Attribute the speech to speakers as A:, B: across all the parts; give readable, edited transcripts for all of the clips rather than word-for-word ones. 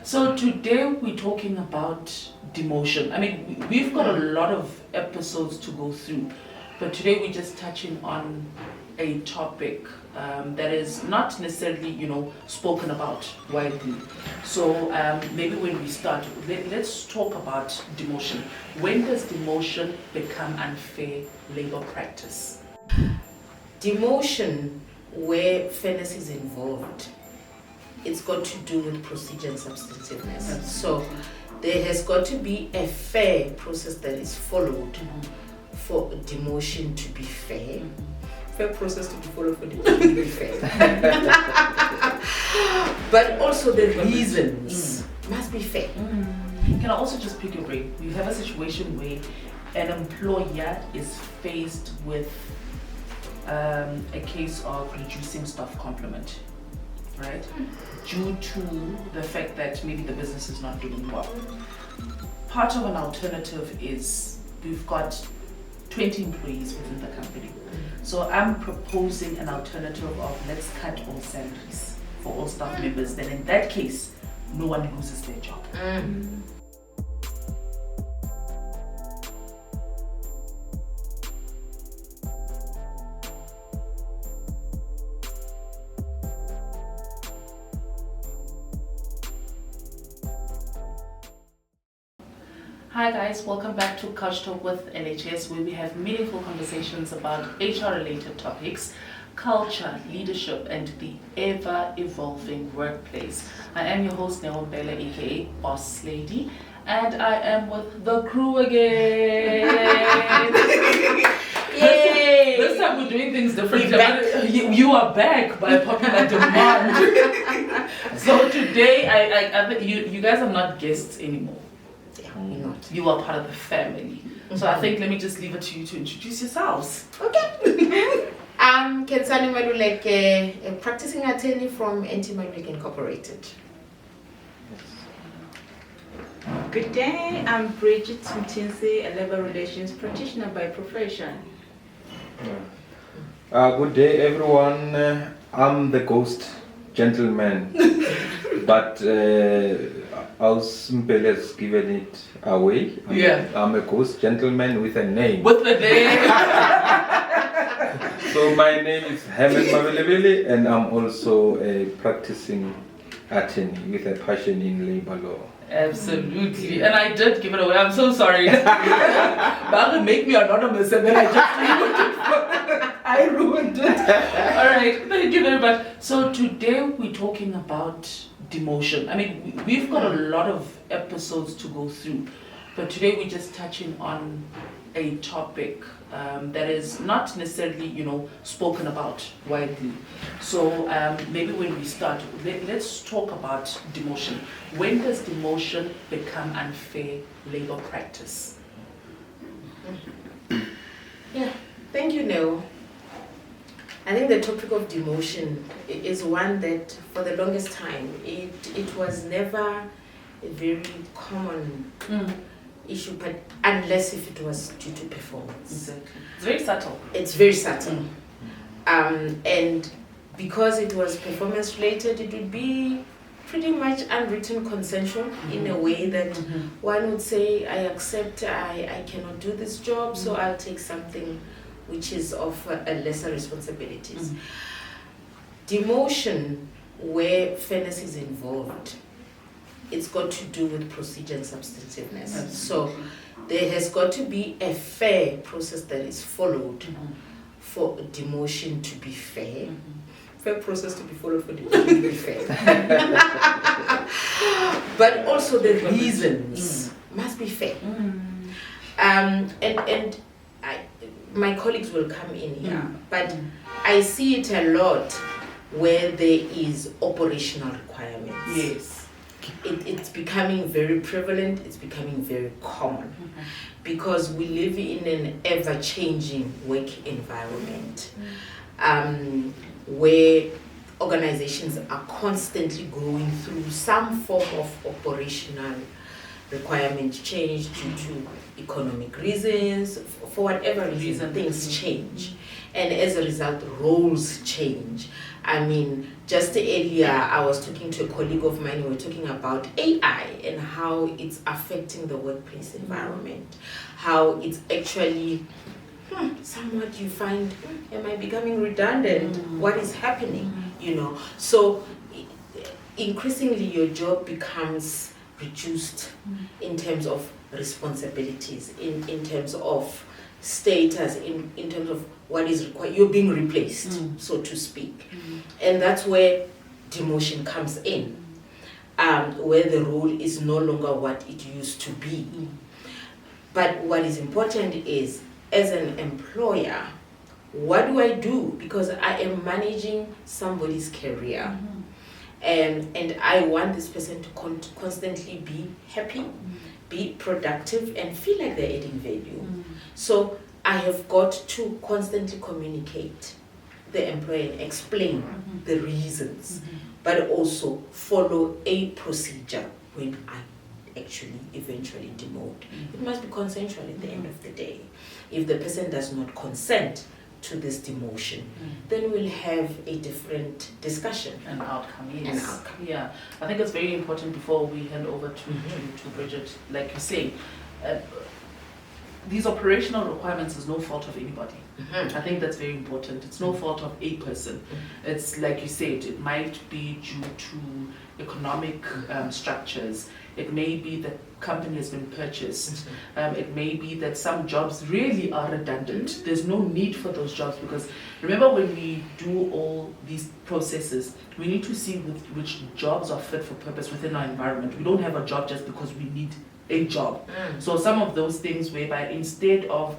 A: So today we're talking about demotion. I mean, we've got a lot of episodes to go through, but today we're just touching on a topic that is not necessarily, spoken about widely. So maybe when we start, let's talk about demotion. When does demotion become unfair labor practice?
B: Demotion, where fairness is involved, it's got to do with procedure and substantiveness. So there has got to be a fair process that is followed for demotion to be fair. Fair process to be followed for demotion to be fair. But also the reasons must be fair.
A: Can I also just pick your brain? You have a situation where an employer is faced with a case of reducing staff complement, right? Due to the fact that maybe the business is not doing well. Part of an alternative is we've got 20 employees within the company. So I'm proposing an alternative of let's cut all salaries for all staff members. Then in that case, no one loses their job. Hi guys, welcome back to CouchTalk with LHS, where we have meaningful conversations about HR-related topics, culture, leadership, and the ever-evolving workplace. I am your host, Demotion, aka Boss Lady, and I am with the crew again. Yay! This time we're doing things differently. You are back by popular demand. So today, I think you guys are not guests anymore. You are part of the family. So I think let me just leave it to you to introduce yourselves.
B: Okay. I'm Kensani Maluleke, a practicing attorney from NT Maluleke Incorporated.
C: Good day, I'm Bridget Mtinsi, a labor relations practitioner by profession.
D: Good day everyone, I'm the ghost gentleman, but Auspele has given it away. I'm a ghost gentleman with a name.
A: With the name?
D: So my name is Herman Mavelevele, and I'm also a practicing attorney with a passion in labor law.
A: Absolutely. And I did give it away. I'm so sorry. But make me anonymous and then I just ruined it. Alright, thank you very much. So today we're talking about demotion. I mean, we've got a lot of episodes to go through, but today we're just touching on a topic that is not necessarily, spoken about widely. So maybe when we start, let's talk about demotion. When does demotion become unfair labor practice?
B: Yeah, thank you, Neo. I think the topic of demotion is one that for the longest time, it was never a very common issue, but unless if it was due to performance.
A: Exactly. It's very subtle.
B: It's very subtle. And because it was performance related, it would be pretty much unwritten consensual in a way that one would say, I accept I cannot do this job, so I'll take something which is of a lesser responsibilities. Demotion, where fairness is involved, it's got to do with procedure and substantiveness. So there has got to be a fair process that is followed for demotion to be fair. Fair process to be followed for demotion to be fair. But also the reasons must be fair. And my colleagues will come in here, but I see it a lot where there is operational requirements.
A: Yes.
B: It's becoming very prevalent, it's becoming very common because we live in an ever-changing work environment where organizations are constantly going through some form of operational requirement change due to economic reasons, for whatever reason, things change. and as a result, roles change. I mean, just earlier, I was talking to a colleague of mine, we were talking about AI and how it's affecting the workplace environment, how it's actually somewhat you find, am I becoming redundant? What is happening? You know, so increasingly your job becomes reduced in terms of responsibilities, in terms of status, in terms of what is required. You're being replaced, so to speak. And that's where demotion comes in, where the role is no longer what it used to be. But what is important is, as an employer, what do I do? Because I am managing somebody's career. And I want this person to constantly be happy, be productive, and feel like they're adding value. So I have got to constantly communicate the employer and explain the reasons, but also follow a procedure when I actually eventually demote. It must be consensual at the end of the day. If the person does not consent to this demotion, then we'll have a different discussion.
A: An outcome, yes.
B: An outcome.
A: Yeah, I think it's very important before we hand over to Bridget, like you say, these operational requirements is no fault of anybody. I think that's very important. It's no fault of a person. It's like you said, it might be due to economic structures. It may be that company has been purchased. It may be that some jobs really are redundant. There's no need for those jobs, because remember, when we do all these processes, we need to see which jobs are fit for purpose within our environment. We don't have a job just because we need a job. So some of those things whereby instead of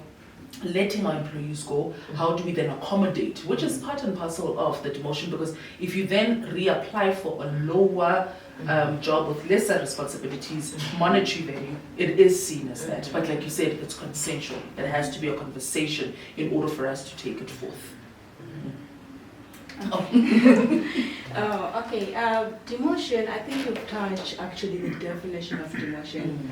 A: letting our employees go, how do we then accommodate, which is part and parcel of the demotion, because if you then reapply for a lower job with lesser responsibilities, monetary value, it is seen as that. But like you said, it's consensual. It has to be a conversation in order for us to take it forth.
C: Okay. Demotion, I think we've touched actually the definition of demotion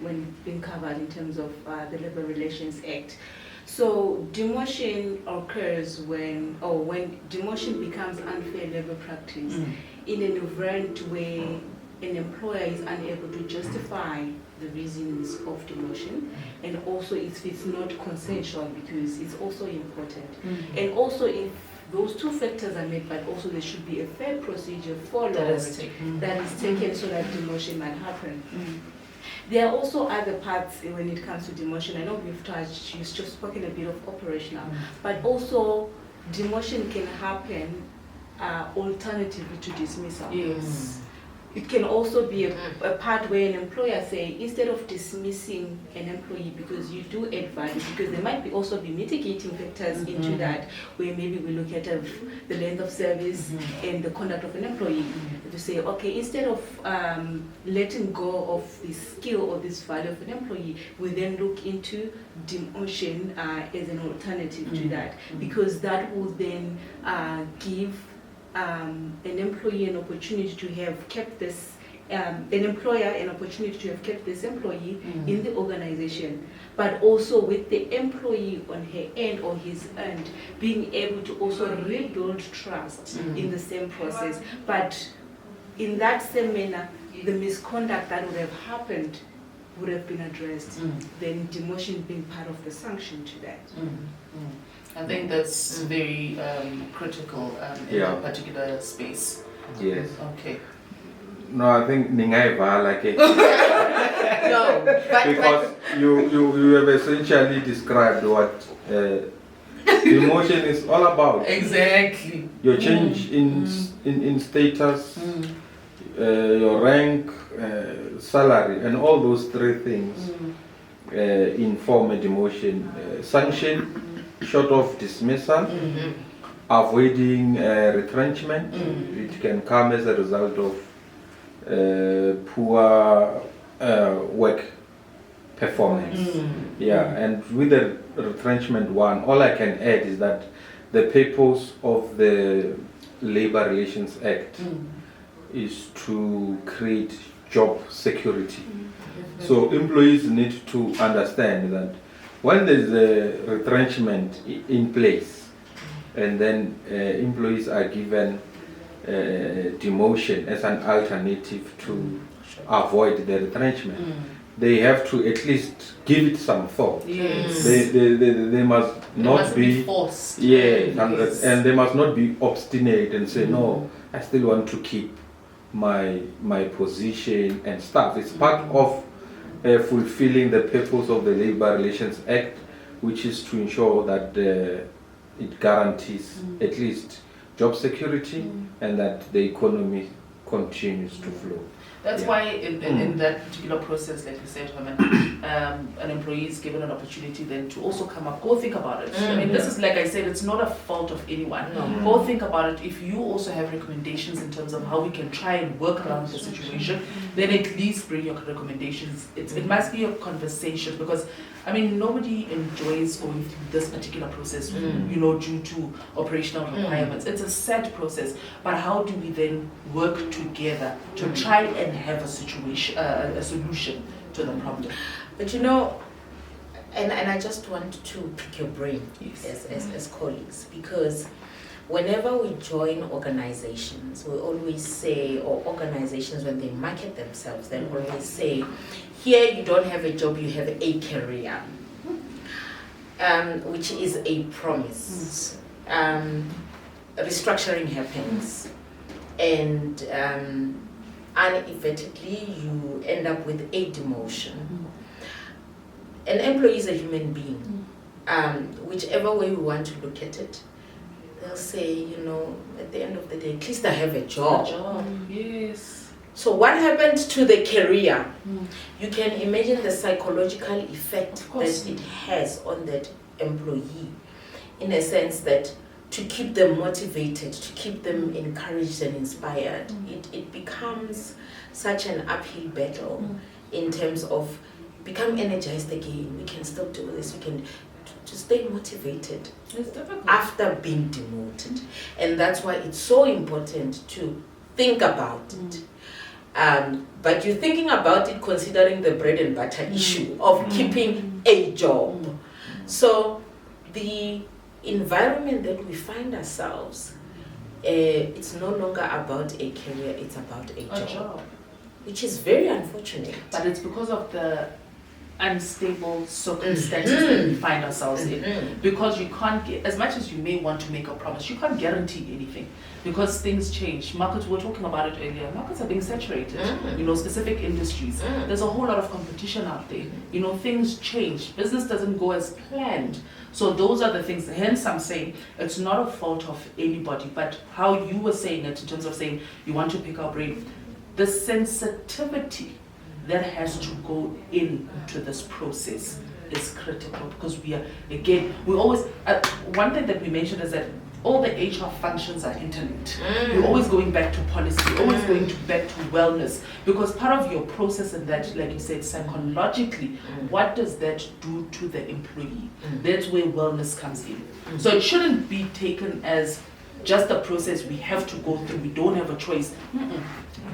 C: when being covered in terms of the Labor Relations Act. So demotion occurs when demotion becomes unfair labor practice in an event where an employer is unable to justify the reasons of demotion, and also if it's not consensual, because it's also important. And also if those two factors are met, but also there should be a fair procedure followed that is taken so that demotion might happen. There are also other parts when it comes to demotion. I know we've touched, you've just spoken a bit of operational, but also demotion can happen alternatively to dismissal.
A: Yes.
C: It can also be a part where an employer say, instead of dismissing an employee because you do add value, because there might be also be mitigating factors into that, where maybe we look at the length of service and the conduct of an employee, to say, okay, instead of letting go of this skill or this value of an employee, we then look into demotion as an alternative to that, because that will then give an employee an opportunity to have kept this, an employer an opportunity to have kept this employee in the organization, but also with the employee on her end or his end being able to also rebuild trust in the same process. But in that same manner, the misconduct that would have happened would have been addressed, then demotion being part of the sanction to that.
A: I think that's very critical in that particular space.
D: Yes.
A: Okay.
D: No, I think Ningaiva like it.
B: No,
D: Because you have essentially described what demotion is all about.
A: Exactly.
D: Your change in status, your rank, salary, and all those three things inform a demotion. Sanction, short of dismissal, avoiding retrenchment, which can come as a result of poor work performance. And with the retrenchment one, all I can add is that the purpose of the Labor Relations Act is to create job security. So employees need to understand that when there's a retrenchment in place, and then employees are given demotion as an alternative to avoid the retrenchment, they have to at least give it some thought.
A: Yes.
D: They must not be
A: forced.
D: Yes. And they must not be obstinate and say, no, I still want to keep my position and stuff. It's part of fulfilling the purpose of the Labor Relations Act, which is to ensure that it guarantees at least job security and that the economy continues to flow.
A: That's why in that particular process, like you said, Herman, an employee is given an opportunity then to also come up, go think about it. I mean, this is, like I said, it's not a fault of anyone. Go think about it. If you also have recommendations in terms of how we can try and work around the situation, then at least bring your recommendations. It must be a conversation, because I mean, nobody enjoys going through this particular process, you know, due to operational requirements. It's a sad process, but how do we then work together to try and have a solution to the problem?
B: But you know, and I just want to pick your brain
A: Yes.
B: as colleagues, because whenever we join organizations, we always say, or organizations when they market themselves, they always say, here you don't have a job, you have a career, which is a promise. Restructuring happens, and uninadvertently you end up with a demotion. An employee is a human being. Whichever way we want to look at it, they'll say, you know, at the end of the day, at least I have a job.
A: Yes.
B: So what happens to the career? You can imagine the psychological effect that it has on that employee, in a sense that to keep them motivated, to keep them encouraged and inspired, it becomes such an uphill battle in terms of become energized again. We can still do this. We can to stay motivated after being demoted, and that's why it's so important to think about it. But you're thinking about it considering the bread and butter issue of keeping a job. So the environment that we find ourselves, it's no longer about a career, it's about a job, which is very unfortunate.
A: But it's because of the unstable circumstances that we find ourselves in, because you can't get, as much as you may want to make a promise, you can't guarantee anything, because things change. Markets, we were talking about it earlier, markets are being saturated, you know, specific industries, there's a whole lot of competition out there, you know, things change, business doesn't go as planned. So those are the things, hence I'm saying it's not a fault of anybody, but how you were saying it in terms of saying you want to pick our brain, the sensitivity that has to go into this process is critical, because we are, again, we always, one thing that we mentioned is that all the HR functions are interlinked. You're always going back to policy, you're always going back to wellness, because part of your process in that, like you said, psychologically, what does that do to the employee? That's where wellness comes in. So it shouldn't be taken as just a process we have to go through, we don't have a choice.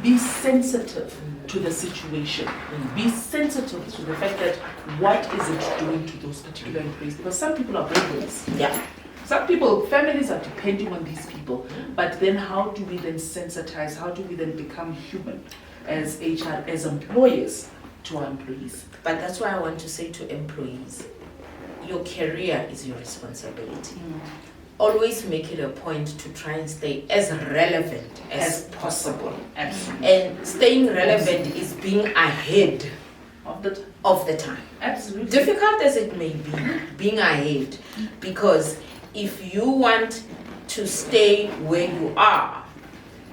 A: Be sensitive to the situation. Be sensitive to the fact that what is it doing to those particular employees, because some people are breadwinners. Some people, families are depending on these people, but then how do we then sensitize, how do we then become human as HR, as employers to our employees?
B: But that's why I want to say to employees, your career is your responsibility. Always make it a point to try and stay as relevant as possible.
A: Absolutely.
B: And staying relevant is being ahead of the time.
A: Absolutely.
B: Difficult as it may be, being ahead, because if you want to stay where you are,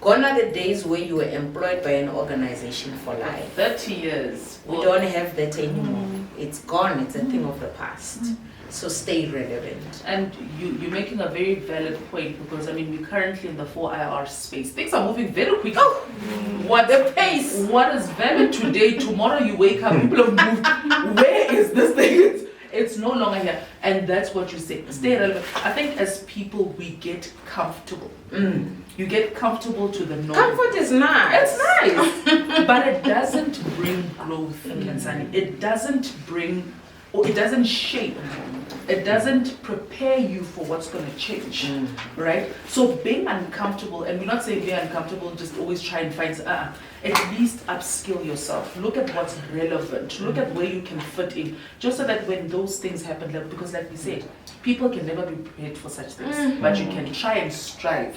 B: gone are the days where you were employed by an organization for life.
A: 30 years.
B: We don't have that anymore. It's gone. It's a thing of the past. So stay relevant.
A: And you're making a very valid point, because I mean, we're currently in the 4IR space. Things are moving very quickly.
B: What the pace!
A: What is valid today, tomorrow you wake up, people have moved. Where is this thing? It's no longer here. And that's what you say. Stay relevant. I think as people, we get comfortable. You get comfortable to the norm.
B: Comfort is nice.
A: It's nice. But it doesn't bring growth, Kansani. It doesn't bring or it doesn't shape, it doesn't prepare you for what's going to change, right? So being uncomfortable, and we're not saying being uncomfortable, just always try and find, at least upskill yourself. Look at what's relevant. Look at where you can fit in, just so that when those things happen, because like we said, people can never be prepared for such things, but you can try and strive,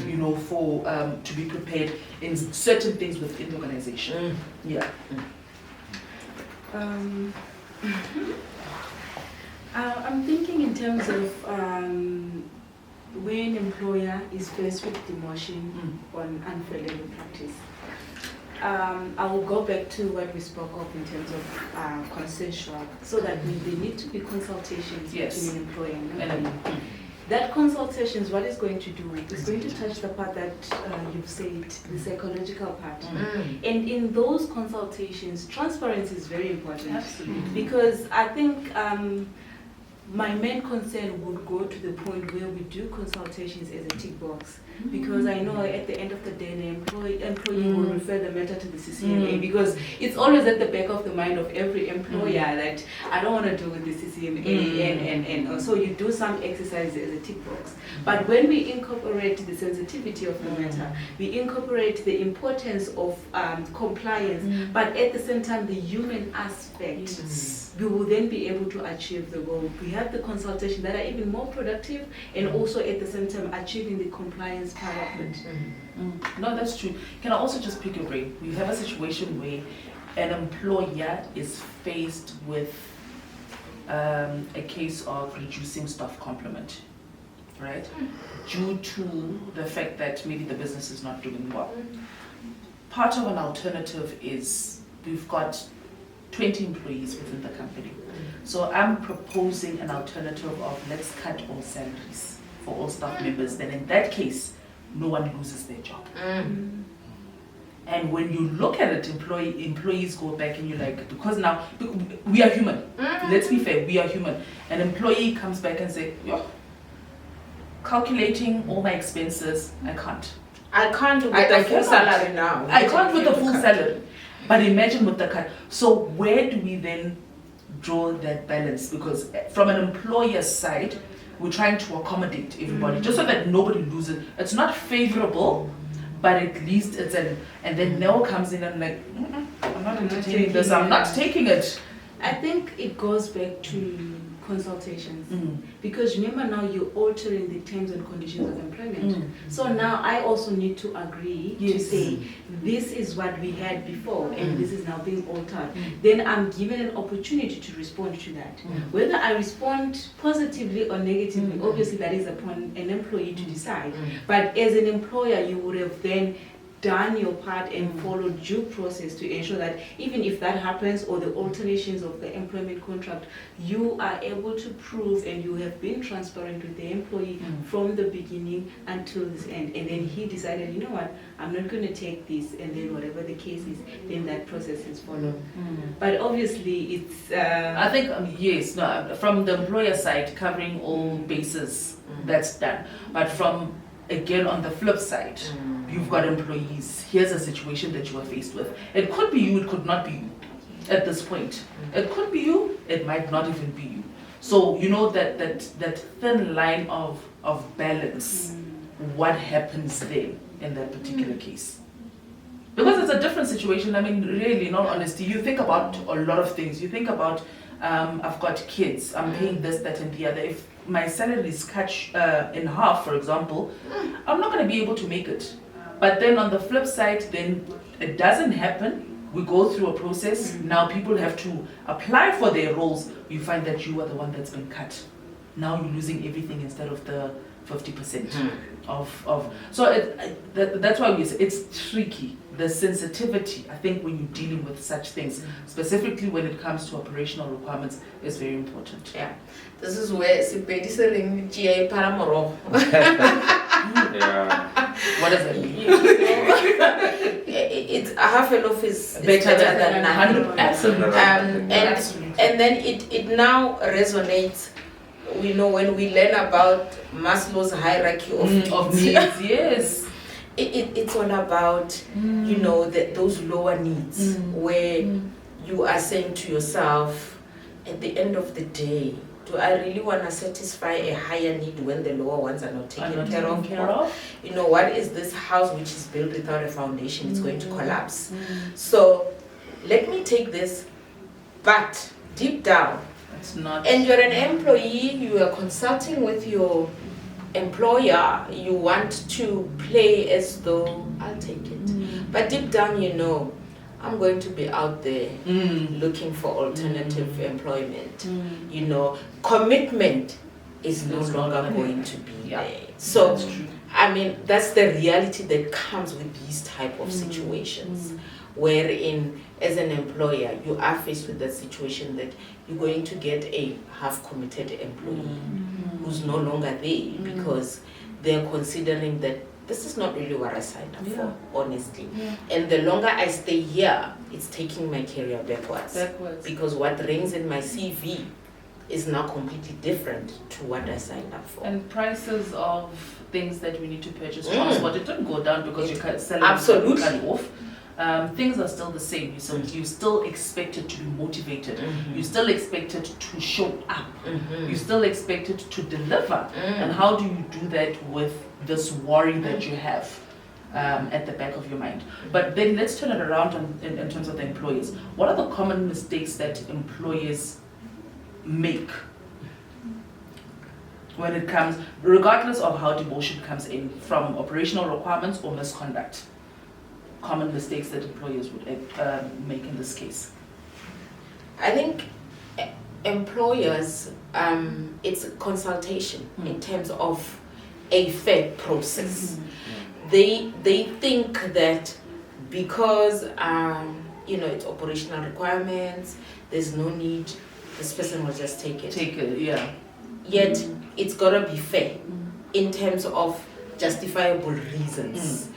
A: you know, for to be prepared in certain things within the organization. Yeah.
C: I'm thinking in terms of when employer is faced with demotion on unfair labor practice. I will go back to what we spoke of in terms of consensual, so that there need to be consultations between employer and employee. That consultations, what it's going to do is going to touch the part that you've said, the psychological part. And in those consultations, transparency is very important.
A: Absolutely.
C: Because I think my main concern would go to the point where we do consultations as a tick box. Because I know at the end of the day, the employee will refer the matter to the CCMA, because it's always at the back of the mind of every employer that I don't want to do with the CCMA, and so you do some exercises as a tick box. But when we incorporate the sensitivity of the matter, we incorporate the importance of compliance, but at the same time the human aspect, we will then be able to achieve the goal. We have the consultation that are even more productive, and also at the same time achieving the compliance part of it.
A: No, that's true. Can I also just pick your brain? We have a situation where an employer is faced with a case of reducing staff complement, right? Due to the fact that maybe the business is not doing well. Part of an alternative is we've got 20 employees within the company. So I'm proposing an alternative of let's cut all salaries for all staff members. Then in that case, no one loses their job. And when you look at it, employees go back and you're like, because now we are human. Let's be fair, we are human. An employee comes back and say, yo, calculating all my expenses, I can't.
B: I can't with the full salary now.
A: I can't with the full salary. But imagine with the cut. So where do we then draw that balance? Because from an employer's side, we're trying to accommodate everybody, just so that nobody loses. It's not favorable, but at least it's an. And then Nell comes in and like, I'm not entertaining this. I'm not taking it.
C: I think it goes back to consultations, because remember now you're altering the terms and conditions of employment. So now I also need to agree to say this is what we had before and this is now being altered. Then I'm given an opportunity to respond to that. Whether I respond positively or negatively, obviously that is upon an employee to decide. But as an employer, you would have then done your part and followed due process to ensure that even if that happens or the alterations of the employment contract, you are able to prove and you have been transparent with the employee from the beginning until this end. And then he decided, you know what, I'm not going to take this, and then whatever the case is, then that process is followed. But obviously it's...
A: I think, yes, no, from the employer side, covering all bases, that's done. But from, again, on the flip side, you've got employees. Here's a situation that you are faced with. It could be you, it could not be you at this point. It could be you, it might not even be you. So you know that thin line of balance, what happens then in that particular case. Because it's a different situation. I mean, really, in all honesty, you think about a lot of things. You think about, I've got kids, I'm paying this, that, and the other. If my salary is cut in half, for example, I'm not going to be able to make it. But then on the flip side, then it doesn't happen. We go through a process. Now people have to apply for their roles. You find that you are the one that's been cut. Now you're losing everything instead of the 50% of. So that's why we say it's tricky. The sensitivity, I think, when you're dealing with such things, specifically when it comes to operational requirements, is very important.
B: Yeah, this is where Sipedi selling GA Paramoro.
D: Yeah.
A: What does that mean?
B: It's a half a loaf is
A: better than 100. Absolutely.
B: And then it now resonates. We know when we learn about Maslow's hierarchy of
A: needs. Yes.
B: It's all about you know those lower needs where you are saying to yourself, at the end of the day, do I really want to satisfy a higher need when the lower ones are not taken care of? You know, what is this house which is built without a foundation? It's going to collapse. So let me take this, but deep down,
A: It's not.
B: and you're an employee, you are consulting with your employer, you want to play as though I'll take it. But deep down, you know, I'm going to be out there looking for alternative employment. You know, commitment is no longer going to be there. So,
A: That's true.
B: I mean, that's the reality that comes with these type of situations, wherein as an employer, you are faced with that situation that you're going to get a half-committed employee who's no longer there because they're considering that this is not really what I signed up for, honestly. And the longer I stay here, it's taking my career backwards. Because what rings in my CV is now completely different to what I signed up for.
A: And prices of things that we need to purchase, transport, it didn't go down because you can't sell it.
B: Absolutely.
A: Cut off. Things are still the same. So you're still expected to be motivated. You're still expected to show up. You're still expected to deliver. And how do you do that with this worry that you have at the back of your mind? But then let's turn it around in terms of the employees. What are the common mistakes that employers make when it comes, regardless of how demotion comes in, from operational requirements or misconduct? Common mistakes that employers would make in this case?
B: I think employers, it's a consultation in terms of a fair process. They think that because you know, it's operational requirements, there's no need, this person will just take it.
A: Take it, yeah.
B: Yet it's gotta be fair in terms of justifiable reasons.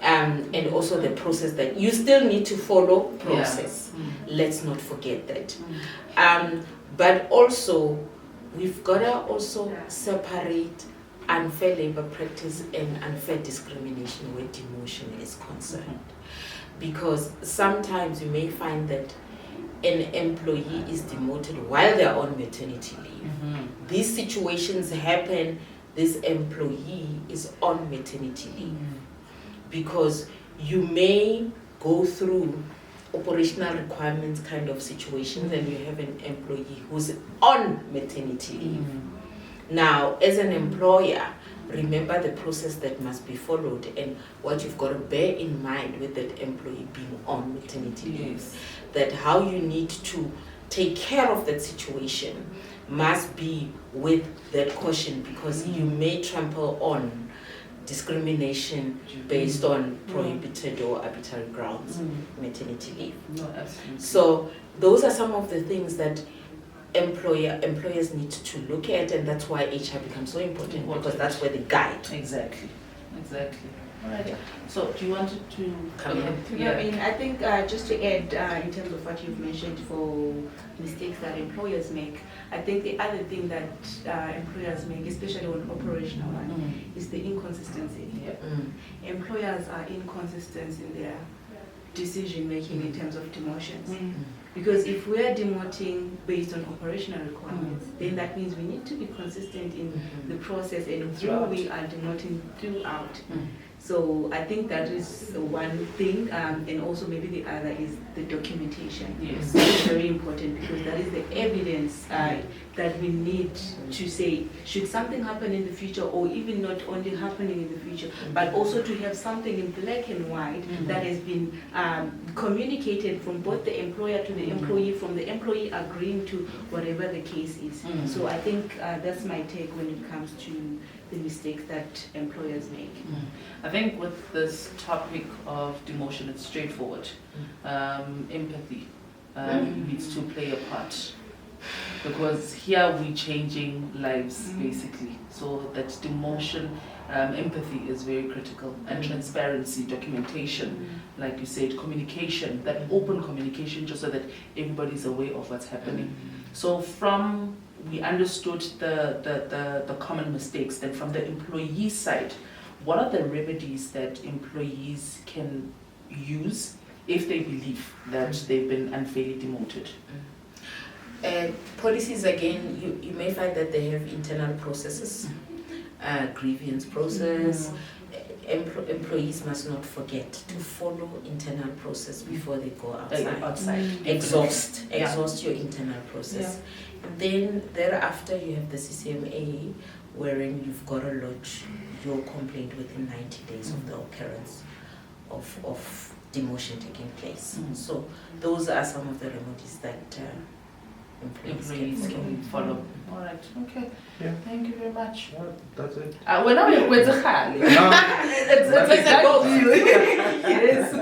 B: And also the process that you still need to follow process. Let's not forget that. But also we've gotta also separate unfair labor practice and unfair discrimination where demotion is concerned. Because sometimes you may find that an employee is demoted while they're on maternity leave. These situations happen, this employee is on maternity leave. Because you may go through operational requirements kind of situations and you have an employee who's on maternity leave. Now, as an employer, remember the process that must be followed and what you've got to bear in mind with that employee being on maternity leave. That how you need to take care of that situation must be with that caution, because you may trample on discrimination based on prohibited or arbitrary grounds, maternity leave.
A: No, absolutely.
B: So those are some of the things that employers need to look at, and that's why HR becomes so important, because that's where they guide.
A: Exactly. All right. So do you want to
B: Come in?
C: Yeah, I mean, I think just to add in terms of what you've mentioned for mistakes that employers make, I think the other thing that employers make, especially on operational one, is the inconsistency. Employers are inconsistent in their decision making in terms of demotions. Because if we are demoting based on operational requirements, then that means we need to be consistent in the process and who we are demoting throughout. So I think that is one thing, and also maybe the other is the documentation.
A: Yes.
C: It's very important, because that is the evidence that we need to say, should something happen in the future, or even not only happening in the future, but also to have something in black and white that has been communicated from both the employer to the employee, from the employee agreeing to whatever the case is. So I think that's my take when it comes to the mistakes that employers make.
A: I think with this topic of demotion, it's straightforward. Empathy needs to play a part, because here we're changing lives basically. So that demotion, empathy is very critical, and transparency, documentation, like you said, communication, that open communication, just so that everybody's aware of what's happening. So we understood the common mistakes. Then from the employee side, what are the remedies that employees can use if they believe that they've been unfairly demoted?
B: Policies, again, you may find that they have internal processes, grievance process. Employees must not forget to follow internal process before they go outside. Exhaust your internal process. And then thereafter you have the CCMA, wherein you've got to lodge your complaint within 90 days of the occurrence of demotion taking place. So those are some of the remedies that employees can
A: follow. All right. Okay.
D: Yeah.
A: Thank you very much.
D: Well, that's it.
A: When I'm with the Khali, it's a done deal. Yes.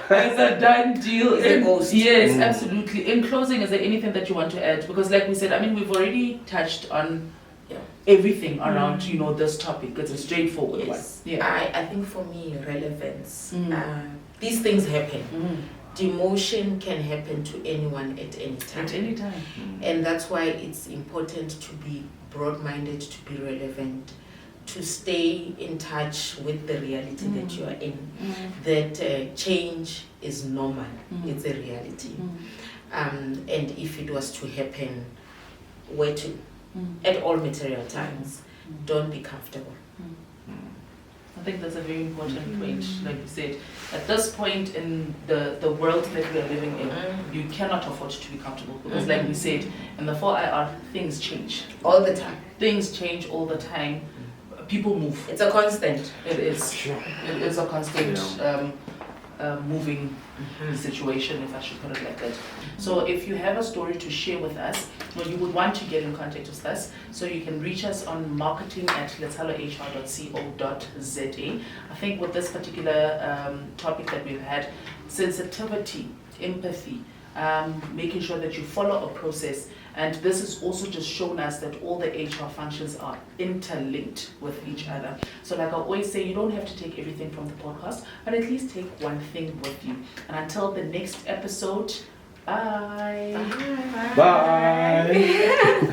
A: It's a done deal.
B: It's a ghost.
A: Yes, absolutely. In closing, is there anything that you want to add? Because, like we said, I mean, we've already touched on everything around, this topic. It's a straightforward one. Yeah.
B: I think for me, relevance. These things happen. Demotion can happen to anyone at any time.
A: At any time.
B: And that's why it's important to be broad-minded, to be relevant, to stay in touch with the reality that you are in. That change is normal. It's a reality. And if it was to happen, where to? At all material times. Don't be comfortable.
A: I think that's a very important point, like you said. At this point in the world that we are living in, you cannot afford to be comfortable because, like we said, in the 4IR, things change.
B: All the time.
A: Things change all the time. People move.
B: It's a constant.
A: It is. It is a constant moving situation, if I should put it like that. So if you have a story to share with us, or you would want to get in contact with us, so you can reach us on marketing@letshalohr.co.za. I think with this particular topic that we've had, sensitivity, empathy, making sure that you follow a process, and this has also just shown us that all the HR functions are interlinked with each other. So like I always say, you don't have to take everything from the podcast, but at least take one thing with you. And until the next episode, bye.
D: Bye.